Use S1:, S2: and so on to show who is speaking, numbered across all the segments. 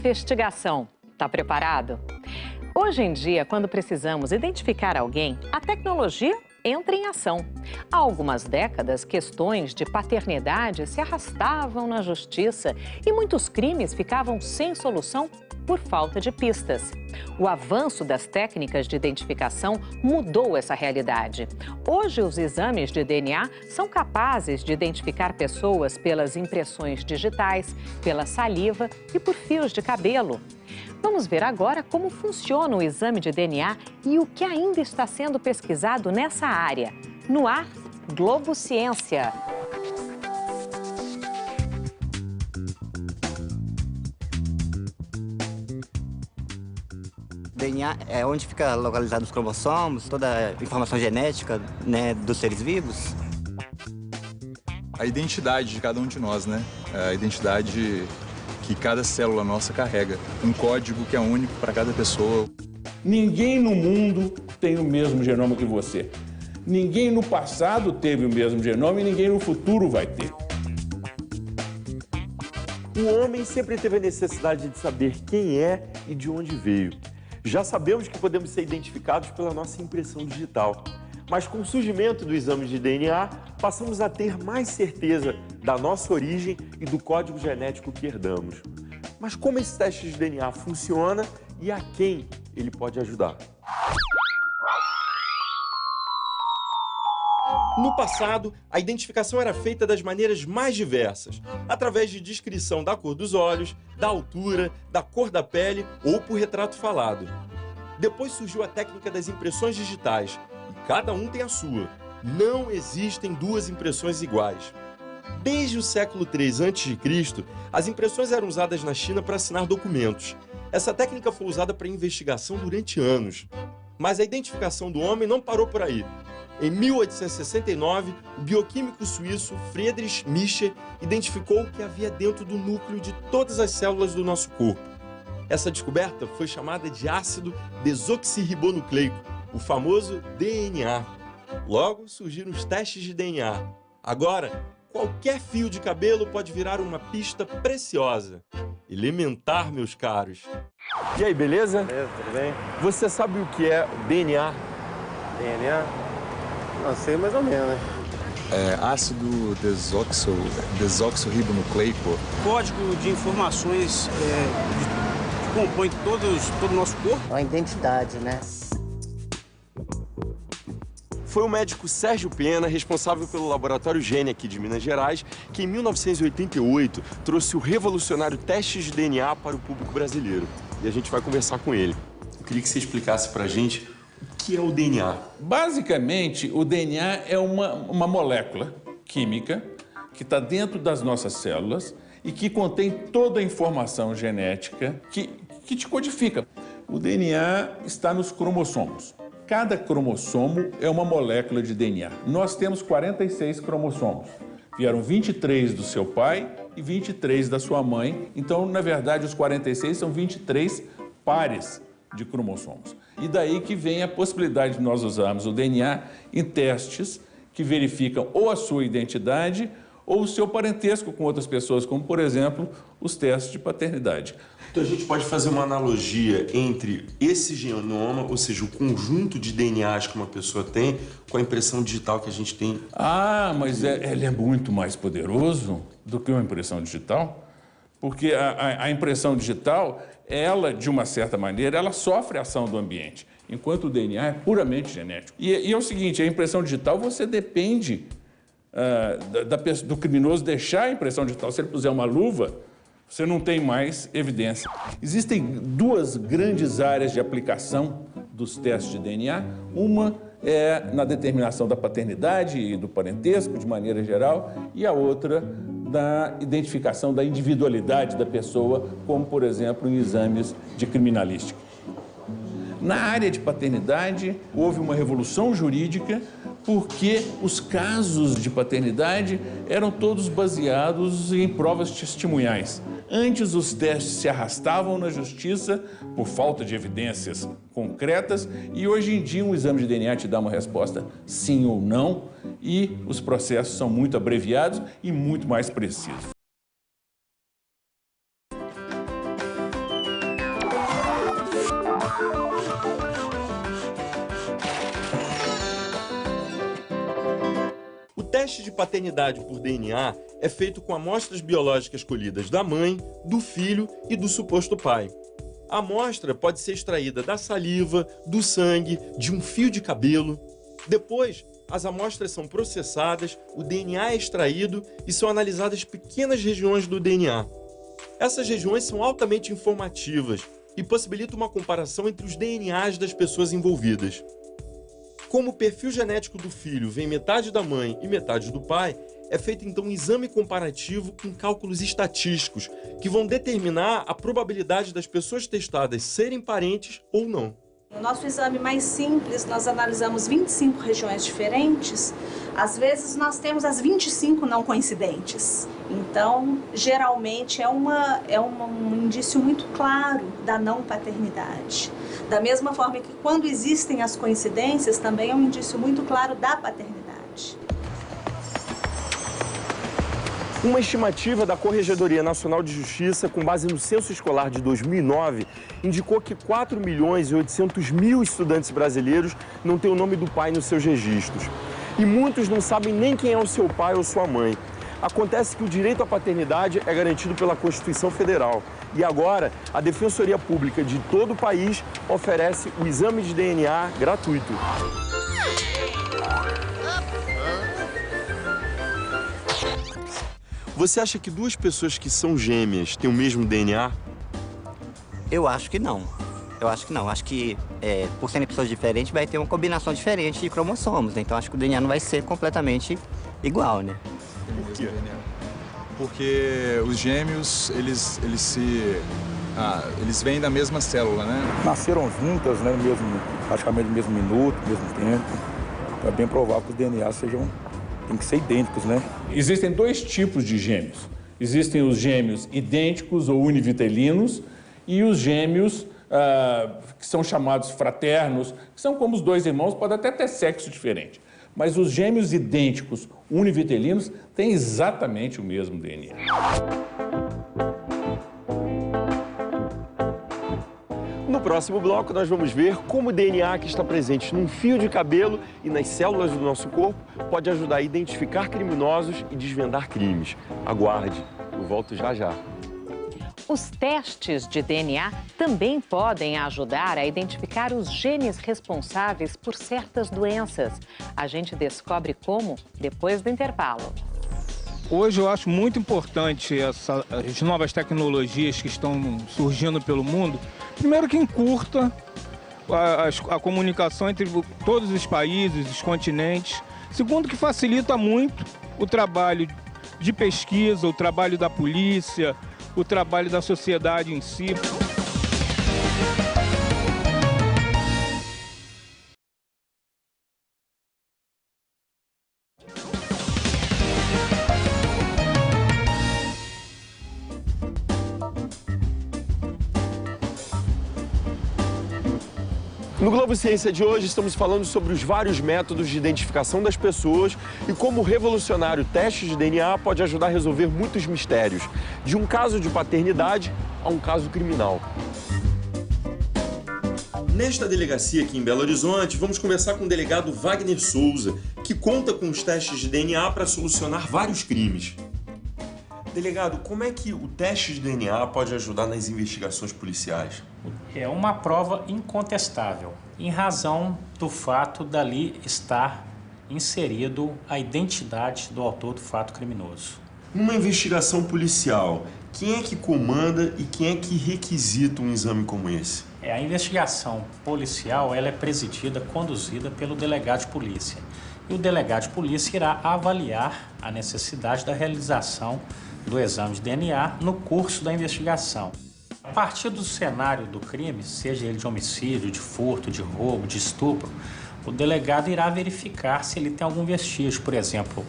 S1: Investigação. Está preparado? Hoje em dia, quando precisamos identificar alguém, a tecnologia entra em ação. Há algumas décadas, questões de paternidade se arrastavam na justiça e muitos crimes ficavam sem solução por falta de pistas. O avanço das técnicas de identificação mudou essa realidade. Hoje, os exames de DNA são capazes de identificar pessoas pelas impressões digitais, pela saliva e por fios de cabelo. Vamos ver agora como funciona o exame de DNA e o que ainda está sendo pesquisado nessa área. No ar, Globo Ciência.
S2: DNA é onde fica localizado os cromossomos, toda a informação genética, né, dos seres vivos.
S3: A identidade de cada um de nós, né? A identidade que cada célula nossa carrega. Um código que é único para cada pessoa.
S4: Ninguém no mundo tem o mesmo genoma que você. Ninguém no passado teve o mesmo genoma e ninguém no futuro vai ter.
S5: O homem sempre teve a necessidade de saber quem é e de onde veio. Já sabemos que podemos ser identificados pela nossa impressão digital. Mas com o surgimento do exame de DNA, passamos a ter mais certeza da nossa origem e do código genético que herdamos. Mas como esse teste de DNA funciona e a quem ele pode ajudar? No passado, a identificação era feita das maneiras mais diversas, através de descrição da cor dos olhos, da altura, da cor da pele ou por retrato falado. Depois surgiu a técnica das impressões digitais, e cada um tem a sua. Não existem duas impressões iguais. Desde o século III a.C., as impressões eram usadas na China para assinar documentos. Essa técnica foi usada para investigação durante anos. Mas a identificação do homem não parou por aí. Em 1869, o bioquímico suíço Friedrich Miescher identificou o que havia dentro do núcleo de todas as células do nosso corpo. Essa descoberta foi chamada de ácido desoxirribonucleico, o famoso DNA. Logo surgiram os testes de DNA. Agora, qualquer fio de cabelo pode virar uma pista preciosa. Elementar, meus caros. E aí, beleza?
S6: Beleza, tudo bem?
S5: Você sabe o que é DNA?
S6: DNA? Não sei mais ou menos, né?
S3: Ácido desoxirribonucleico.
S7: Código de informações que compõe todo o nosso corpo.
S8: Uma identidade, né?
S5: Foi o médico Sérgio Pena, responsável pelo Laboratório Gene aqui de Minas Gerais, que em 1988 trouxe o revolucionário teste de DNA para o público brasileiro. E a gente vai conversar com ele. Eu queria que você explicasse pra gente o que é o DNA.
S4: Basicamente, o DNA é uma molécula química que está dentro das nossas células e que contém toda a informação genética que te codifica. O DNA está nos cromossomos. Cada cromossomo é uma molécula de DNA. Nós temos 46 cromossomos. Vieram 23 do seu pai e 23 da sua mãe. Então, na verdade, os 46 são 23 pares de cromossomos. E daí que vem a possibilidade de nós usarmos o DNA em testes que verificam ou a sua identidade ou o seu parentesco com outras pessoas, como, por exemplo, os testes de paternidade.
S5: Então a gente pode fazer uma analogia entre esse genoma, ou seja, o conjunto de DNAs que uma pessoa tem, com a impressão digital que a gente tem.
S4: Ah, mas ele é muito mais poderoso do que uma impressão digital, porque a impressão digital, ela, de uma certa maneira, ela sofre a ação do ambiente, enquanto o DNA é puramente genético. E é o seguinte, a impressão digital, você depende do criminoso deixar a impressão digital. Se ele puser uma luva, você não tem mais evidência. Existem duas grandes áreas de aplicação dos testes de DNA. Uma é na determinação da paternidade e do parentesco, de maneira geral, e a outra da identificação da individualidade da pessoa, como, por exemplo, em exames de criminalística. Na área de paternidade, houve uma revolução jurídica porque os casos de paternidade eram todos baseados em provas testemunhais. Antes, os testes se arrastavam na justiça por falta de evidências concretas e hoje em dia um exame de DNA te dá uma resposta sim ou não e os processos são muito abreviados e muito mais precisos.
S5: paternidade por DNA é feito com amostras biológicas colhidas da mãe, do filho e do suposto pai. A amostra pode ser extraída da saliva, do sangue, de um fio de cabelo. Depois, as amostras são processadas, o DNA é extraído e são analisadas pequenas regiões do DNA. Essas regiões são altamente informativas e possibilitam uma comparação entre os DNAs das pessoas envolvidas. Como o perfil genético do filho vem metade da mãe e metade do pai, é feito então um exame comparativo com cálculos estatísticos que vão determinar a probabilidade das pessoas testadas serem parentes ou não.
S8: No nosso exame mais simples, nós analisamos 25 regiões diferentes. Às vezes, nós temos as 25 não coincidentes. Então, geralmente, é um indício muito claro da não paternidade. Da mesma forma que, quando existem as coincidências, também é um indício muito claro da paternidade.
S5: Uma estimativa da Corregedoria Nacional de Justiça, com base no Censo Escolar de 2009, indicou que 4.800.000 estudantes brasileiros não têm o nome do pai nos seus registros. E muitos não sabem nem quem é o seu pai ou sua mãe. Acontece que o direito à paternidade é garantido pela Constituição Federal. E agora, a Defensoria Pública de todo o país oferece o exame de DNA gratuito. Você acha que duas pessoas que são gêmeas têm o mesmo DNA?
S2: Eu acho que não. Acho que por serem pessoas diferentes, vai ter uma combinação diferente de cromossomos, né? Então acho que o DNA não vai ser completamente igual, né?
S3: Por quê? Porque os gêmeos, eles vêm da mesma célula, né?
S9: Nasceram juntas, né? Praticamente no mesmo minuto, no mesmo tempo. É bem provável que os DNAs tem que ser idênticos, né?
S4: Existem dois tipos de gêmeos. Existem os gêmeos idênticos ou univitelinos e os gêmeos que são chamados fraternos, que são como os dois irmãos, podem até ter sexo diferente. Mas os gêmeos idênticos univitelinos têm exatamente o mesmo DNA.
S5: No próximo bloco, nós vamos ver como o DNA que está presente num fio de cabelo e nas células do nosso corpo pode ajudar a identificar criminosos e desvendar crimes. Aguarde, eu volto já já.
S1: Os testes de DNA também podem ajudar a identificar os genes responsáveis por certas doenças. A gente descobre como depois do intervalo.
S10: Hoje eu acho muito importante as novas tecnologias que estão surgindo pelo mundo. Primeiro que encurta a comunicação entre todos os países, os continentes. Segundo que facilita muito o trabalho de pesquisa, o trabalho da polícia, o trabalho da sociedade em si.
S5: No Globo Ciência de hoje, estamos falando sobre os vários métodos de identificação das pessoas e como o revolucionário teste de DNA pode ajudar a resolver muitos mistérios, de um caso de paternidade a um caso criminal. Nesta delegacia aqui em Belo Horizonte, vamos conversar com o delegado Wagner Souza, que conta com os testes de DNA para solucionar vários crimes. Delegado, como é que o teste de DNA pode ajudar nas investigações policiais?
S11: É uma prova incontestável, em razão do fato dali estar inserido a identidade do autor do fato criminoso.
S5: Numa investigação policial, quem é que comanda e quem é que requisita um exame como esse?
S11: A investigação policial ela é presidida, conduzida pelo delegado de polícia. E o delegado de polícia irá avaliar a necessidade da realização do exame de DNA no curso da investigação. A partir do cenário do crime, seja ele de homicídio, de furto, de roubo, de estupro, o delegado irá verificar se ele tem algum vestígio, por exemplo,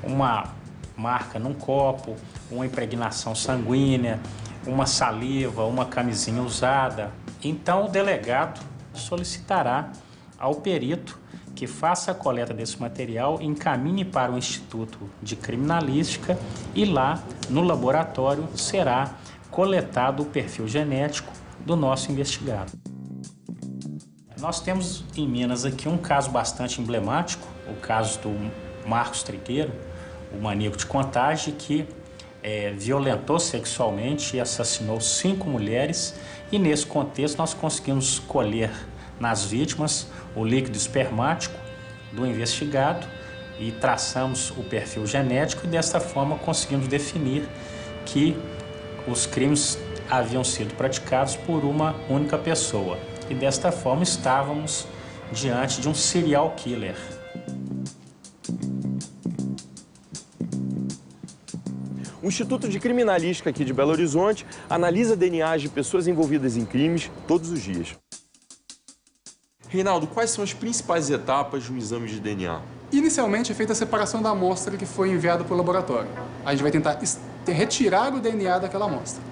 S11: uma marca num copo, uma impregnação sanguínea, uma saliva, uma camisinha usada. Então o delegado solicitará ao perito que faça a coleta desse material, encaminhe para o Instituto de Criminalística e lá, no laboratório, será coletado o perfil genético do nosso investigado. Nós temos em Minas aqui um caso bastante emblemático, o caso do Marcos Trigueiro. o maníaco de Contagem, que violentou sexualmente e assassinou 5 mulheres. E nesse contexto nós conseguimos colher nas vítimas o líquido espermático do investigado e traçamos o perfil genético e desta forma conseguimos definir que os crimes haviam sido praticados por uma única pessoa. E desta forma estávamos diante de um serial killer.
S5: O Instituto de Criminalística aqui de Belo Horizonte analisa DNAs de pessoas envolvidas em crimes todos os dias. Reinaldo, quais são as principais etapas de um exame de DNA?
S12: Inicialmente é feita a separação da amostra que foi enviada para o laboratório. A gente vai tentar retirar o DNA daquela amostra.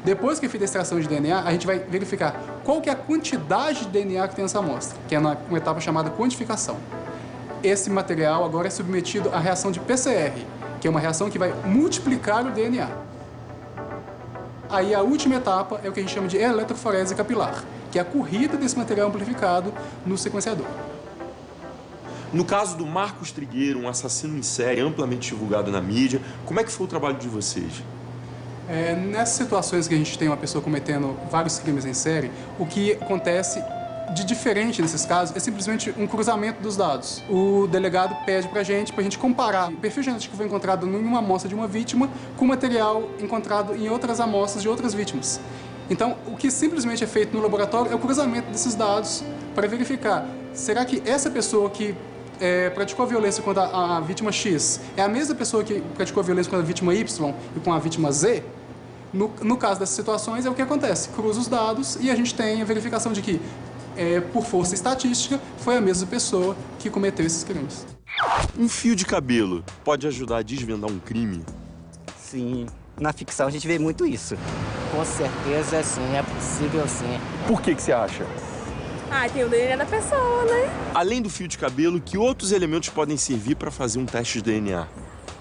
S12: Depois que é feita a extração de DNA, a gente vai verificar qual que é a quantidade de DNA que tem nessa amostra, que é uma etapa chamada quantificação. Esse material agora é submetido à reação de PCR, que é uma reação que vai multiplicar o DNA. Aí a última etapa é o que a gente chama de eletroforese capilar, que é a corrida desse material amplificado no sequenciador.
S5: No caso do Marcos Trigueiro, um assassino em série amplamente divulgado na mídia, como é que foi o trabalho de vocês?
S12: Nessas situações que a gente tem uma pessoa cometendo vários crimes em série, o que acontece de diferente nesses casos é simplesmente um cruzamento dos dados. O delegado pede pra gente comparar o perfil genético que foi encontrado em uma amostra de uma vítima com o material encontrado em outras amostras de outras vítimas. Então, o que simplesmente é feito no laboratório é o cruzamento desses dados para verificar, será que essa pessoa que praticou a violência contra a vítima X é a mesma pessoa que praticou a violência contra a vítima Y e com a vítima Z? No caso dessas situações, é o que acontece. Cruza os dados e a gente tem a verificação de que, por força estatística, foi a mesma pessoa que cometeu esses crimes.
S5: Um fio de cabelo pode ajudar a desvendar um crime?
S2: Sim, na ficção a gente vê muito isso.
S13: Com certeza, sim, é possível sim.
S5: Por que você acha?
S14: Tem o DNA da pessoa, né?
S5: Além do fio de cabelo, que outros elementos podem servir para fazer um teste de DNA?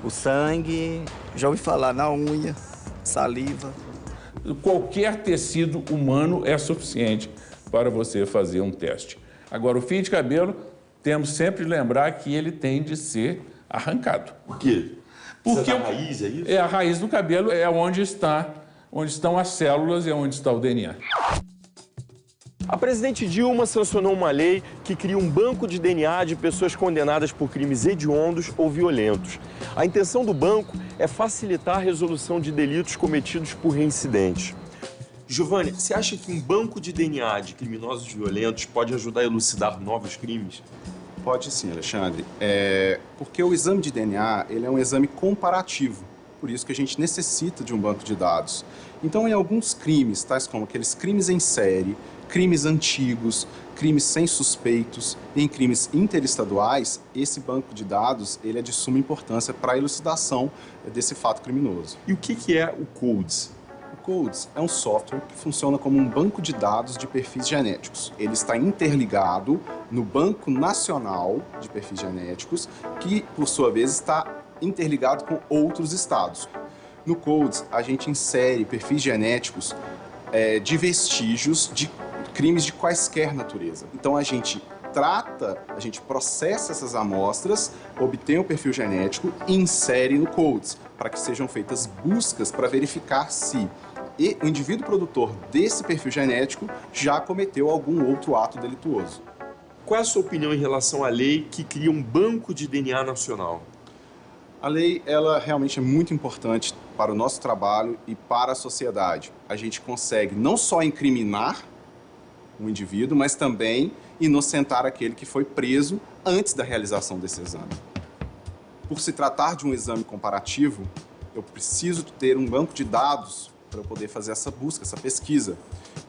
S2: O sangue, já ouvi falar na unha, saliva.
S4: Qualquer tecido humano é suficiente para você fazer um teste. Agora, o fio de cabelo, temos sempre de lembrar que ele tem de ser arrancado.
S5: Por quê?
S4: Porque
S5: a raiz, é isso?
S4: A raiz do cabelo é onde estão as células e onde está o DNA.
S5: A presidente Dilma sancionou uma lei que cria um banco de DNA de pessoas condenadas por crimes hediondos ou violentos. A intenção do banco é facilitar a resolução de delitos cometidos por reincidentes. Giovanni, você acha que um banco de DNA de criminosos violentos pode ajudar a elucidar novos crimes?
S15: Pode sim, Alexandre. Porque o exame de DNA ele é um exame comparativo. Por isso que a gente necessita de um banco de dados. Então, em alguns crimes, tais como aqueles crimes em série, crimes antigos, crimes sem suspeitos, e em crimes interestaduais, esse banco de dados ele é de suma importância para a elucidação desse fato criminoso.
S5: E o que é o CODES?
S15: O CODES é um software que funciona como um banco de dados de perfis genéticos. Ele está interligado no Banco Nacional de Perfis Genéticos, que, por sua vez, está interligado com outros estados. No CODES, a gente insere perfis genéticos de vestígios de crimes de quaisquer natureza. Então, a gente processa essas amostras, obtém o perfil genético e insere no CODES, para que sejam feitas buscas para verificar se o indivíduo produtor desse perfil genético já cometeu algum outro ato delituoso.
S5: Qual é a sua opinião em relação à lei que cria um banco de DNA nacional?
S15: A lei, ela realmente é muito importante para o nosso trabalho e para a sociedade. A gente consegue não só incriminar um indivíduo, mas também inocentar aquele que foi preso antes da realização desse exame. Por se tratar de um exame comparativo, eu preciso ter um banco de dados para eu poder fazer essa busca, essa pesquisa.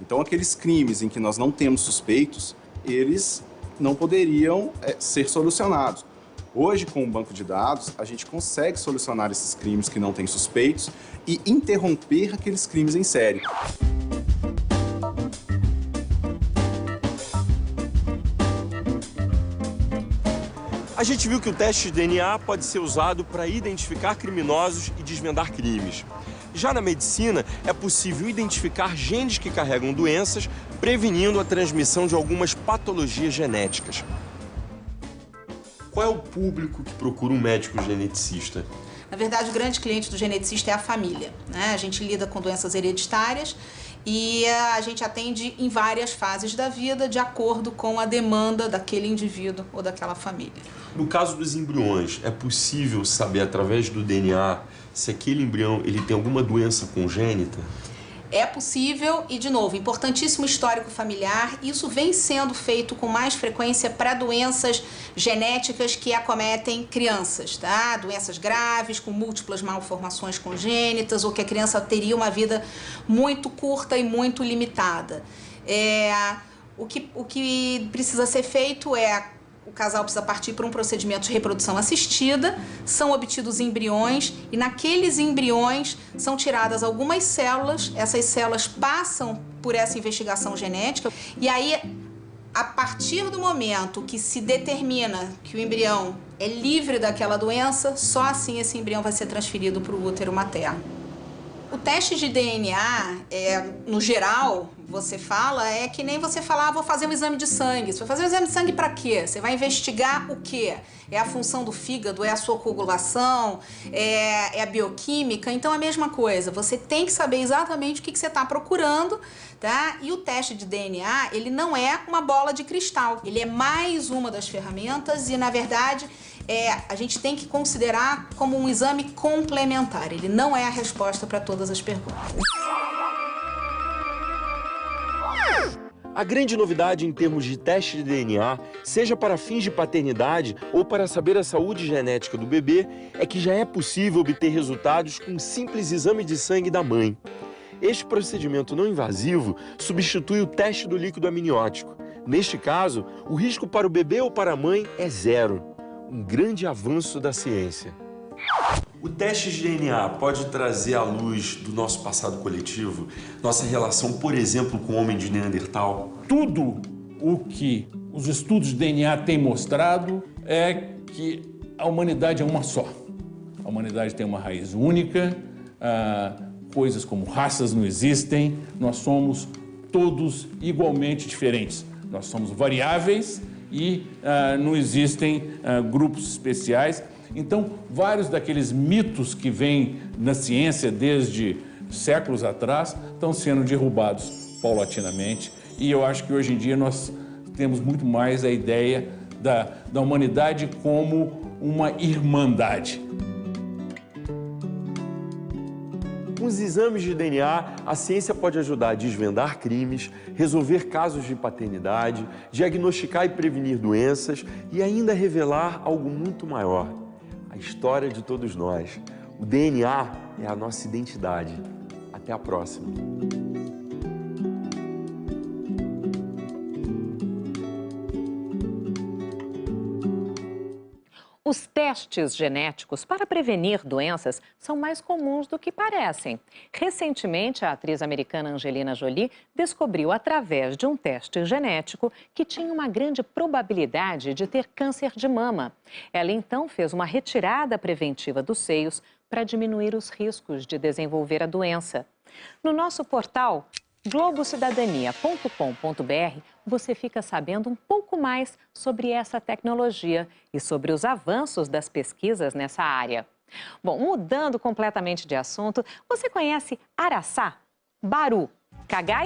S15: Então, aqueles crimes em que nós não temos suspeitos, eles não poderiam ser solucionados. Hoje, com o banco de dados, a gente consegue solucionar esses crimes que não têm suspeitos e interromper aqueles crimes em série.
S5: A gente viu que o teste de DNA pode ser usado para identificar criminosos e desvendar crimes. Já na medicina, é possível identificar genes que carregam doenças, prevenindo a transmissão de algumas patologias genéticas. Qual é o público que procura um médico geneticista?
S16: Na verdade, o grande cliente do geneticista é a família, né? A gente lida com doenças hereditárias e a gente atende em várias fases da vida de acordo com a demanda daquele indivíduo ou daquela família.
S5: No caso dos embriões, é possível saber através do DNA se aquele embrião ele tem alguma doença congênita?
S16: É possível e, de novo, importantíssimo histórico familiar. Isso vem sendo feito com mais frequência para doenças genéticas que acometem crianças, tá? Doenças graves, com múltiplas malformações congênitas ou que a criança teria uma vida muito curta e muito limitada. O que precisa ser feito é... O casal precisa partir para um procedimento de reprodução assistida, são obtidos embriões e naqueles embriões são tiradas algumas células, essas células passam por essa investigação genética e aí, a partir do momento que se determina que o embrião é livre daquela doença, só assim esse embrião vai ser transferido para o útero materno. O teste de DNA, no geral, você fala, é que nem você falar, vou fazer um exame de sangue. Você vai fazer um exame de sangue para quê? Você vai investigar o quê? É a função do fígado, é a sua coagulação, é a bioquímica. Então, é a mesma coisa. Você tem que saber exatamente o que você está procurando, tá? E o teste de DNA, ele não é uma bola de cristal. Ele é mais uma das ferramentas e, na verdade, a gente tem que considerar como um exame complementar. Ele não é a resposta para todas as perguntas.
S5: A grande novidade em termos de teste de DNA, seja para fins de paternidade ou para saber a saúde genética do bebê, é que já é possível obter resultados com um simples exame de sangue da mãe. Este procedimento não invasivo substitui o teste do líquido amniótico. Neste caso, o risco para o bebê ou para a mãe é zero. Um grande avanço da ciência. O teste de DNA pode trazer à luz do nosso passado coletivo, nossa relação, por exemplo, com o homem de Neandertal?
S4: Tudo o que os estudos de DNA têm mostrado é que a humanidade é uma só. A humanidade tem uma raiz única, coisas como raças não existem, nós somos todos igualmente diferentes. Nós somos variáveis e não existem grupos especiais. Então, vários daqueles mitos que vêm na ciência desde séculos atrás estão sendo derrubados paulatinamente. E eu acho que hoje em dia nós temos muito mais a ideia da humanidade como uma irmandade.
S5: Com os exames de DNA, a ciência pode ajudar a desvendar crimes, resolver casos de paternidade, diagnosticar e prevenir doenças e ainda revelar algo muito maior. A história de todos nós. O DNA é a nossa identidade. Até a próxima.
S1: Os testes genéticos para prevenir doenças são mais comuns do que parecem. Recentemente, a atriz americana Angelina Jolie descobriu, através de um teste genético, que tinha uma grande probabilidade de ter câncer de mama. Ela então fez uma retirada preventiva dos seios para diminuir os riscos de desenvolver a doença. No nosso portal globocidadania.com.br, você fica sabendo um pouco mais sobre essa tecnologia e sobre os avanços das pesquisas nessa área. Bom, mudando completamente de assunto, você conhece Araçá, Baru, Cagai?